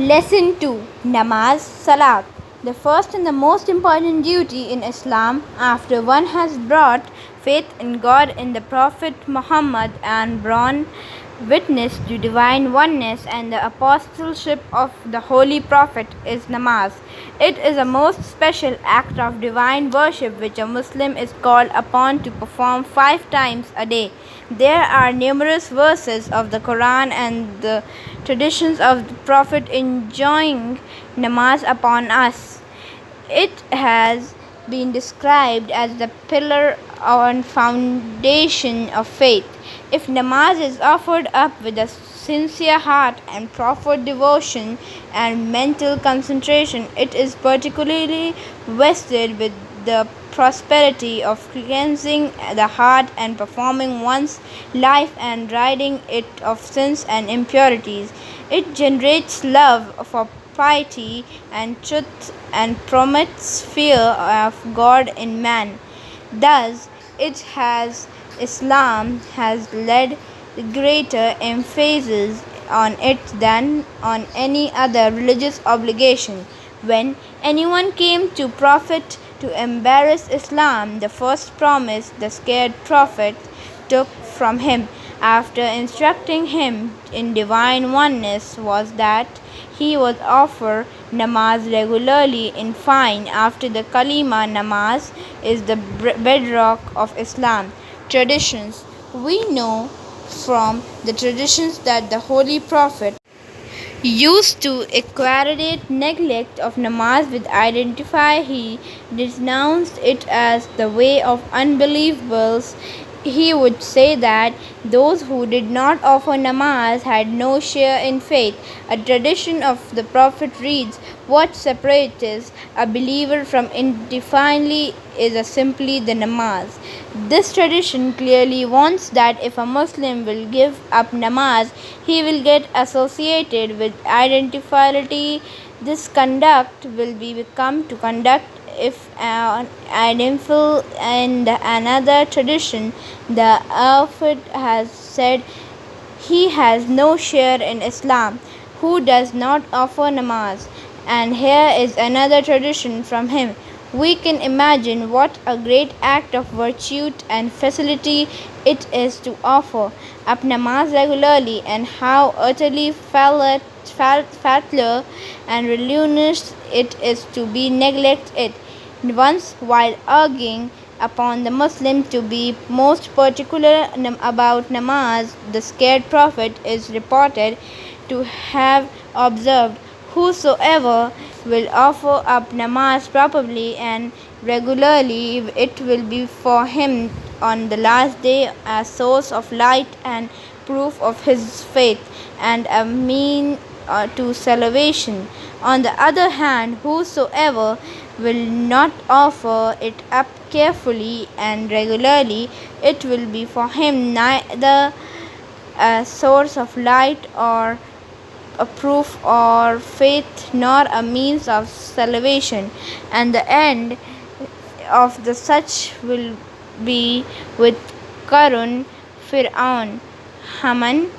Lesson 2. Namaaz, Salaat. The first and the most important duty in Islam after one has brought faith in God and the Prophet Muhammad and borne witness to divine oneness and the apostleship of the Holy Prophet is Namaaz. It is a most special act of divine worship which a Muslim is called upon to perform 5 times a day. There are numerous verses of the Quran and the traditions of the Prophet enjoining Namaaz upon us. It has been described as the pillar and foundation of faith. If Namaaz is offered up with a sincere heart and proper devotion and mental concentration, it is particularly vested with the prosperity of cleansing the heart and performing one's life and ridding it of sins and impurities. It generates love for piety and truth and promotes fear of God in man. Thus, Islam has laid greater emphasis on it than on any other religious obligation. When anyone came to Prophet to embarrass Islam, the first promise the scared Prophet took from him after instructing him in divine oneness was that he would offer Namaaz regularly. In fine, after the Kalima, Namaaz is the bedrock of Islam. Traditions. We know from the traditions that the Holy Prophet used to equate neglect of Namaaz with identify. He denounced it as the way of unbelievers. He would say that those who did not offer Namaaz had no share in faith. A tradition of the Prophet reads, what separates a believer from indefinitely is simply the Namaaz. This tradition clearly warns that if a Muslim will give up Namaaz, he will get associated with identity. This conduct will become to conduct if an identical and another tradition. The Prophet has said he has no share in Islam who does not offer Namaaz. And here is another tradition from him. We can imagine what a great act of virtue and facility it is to offer up Namaaz regularly, and how utterly fatal and ruinous it is to be neglected. Once, while urging upon the Muslim to be most particular about Namaaz, the scared Prophet is reported to have observed, whosoever will offer up Namaaz properly and regularly, it will be for him on the last day a source of light and proof of his faith and a mean to salvation. On the other hand, whosoever will not offer it up carefully and regularly, it will be for him neither a source of light or a proof or faith nor a means of salvation, and the end of the such will be with Karun, Fir'aun, Haman,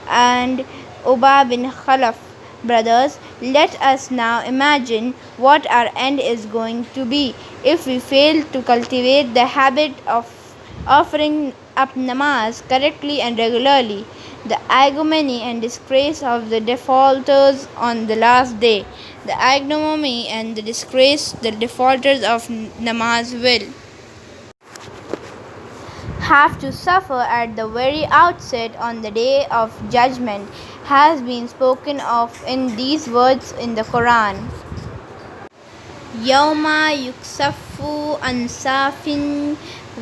and Ubay bin Khalaf. Brothers, let us now imagine what our end is going to be if we fail to cultivate the habit of offering up Namaaz correctly and regularly. The ignominy and disgrace of the defaulters on the last day. The ignominy and the disgrace the defaulters of Namaaz will have to suffer at the very outset on the day of judgment has been spoken of in these words in the Quran. Yawma yuksafu ansafin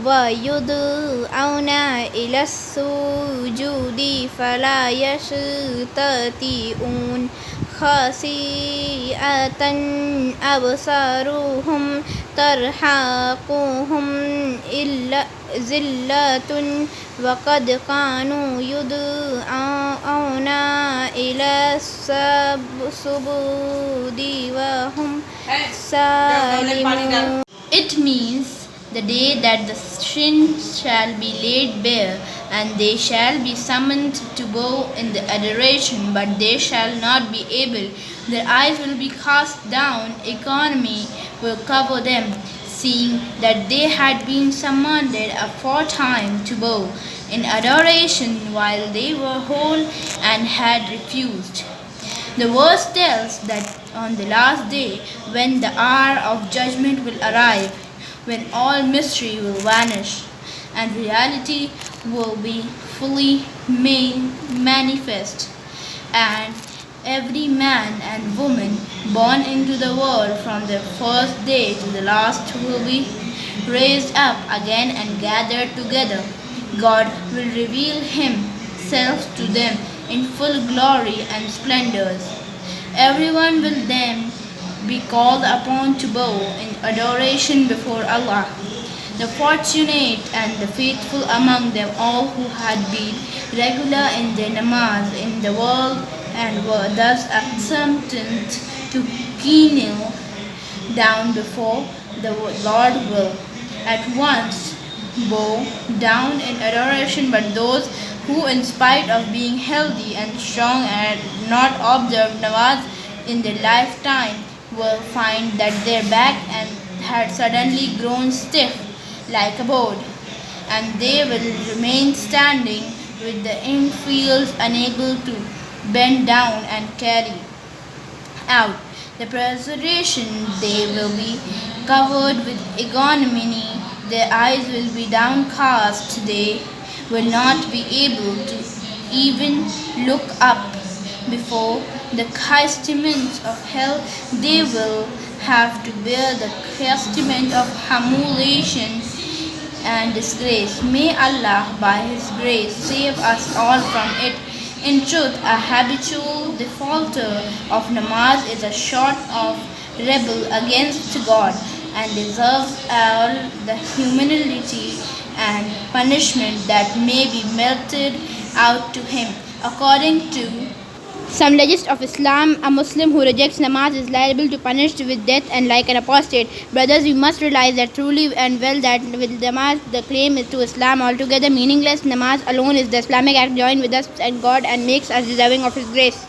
wa yud'auna ila sujudi fala yastati'un khasi'atan absaruhum tarhaquhum illa zillatun wa qad kanu yud'auna ila subudi wa hum salimun. It means the day that the sin shall be laid bare And they shall be summoned to bow in the adoration, but they shall not be able. Their eyes will be cast down, economy will cover them, seeing that they had been summoned aforetime to bow in adoration while they were whole and had refused. The verse tells that on the last day, when the hour of judgment will arrive, when all mystery will vanish and reality will be fully manifest, and every man and woman born into the world from the first day to the last will be raised up again and gathered together. God will reveal Himself to them in full glory and splendors. Everyone will then be called upon to bow in adoration before Allah. The fortunate and the faithful among them all who had been regular in their Namaaz in the world and were thus accustomed to kneel down before the Lord will at once bow down in adoration, but those who, in spite of being healthy and strong and not observed Namaaz in their lifetime, will find that their back and had suddenly grown stiff like a board, and they will remain standing with the infields unable to bend down and carry out the preservation. They will be covered with ignominy, their eyes will be downcast, they will not be able to even look up. Before the castaments of hell, they will have to bear the castaments of humiliation and disgrace. May Allah, by His grace, save us all from it. In truth, a habitual defaulter of Namaaz is a sort of rebel against God and deserves all the humility and punishment that may be meted out to him. According to some legends of Islam, a Muslim who rejects Namaaz is liable to be punished with death and like an apostate. Brothers, we must realize that truly and well that with Namaaz the claim is to Islam altogether meaningless. Namaaz alone is the Islamic act joined with us and God and makes us deserving of His grace.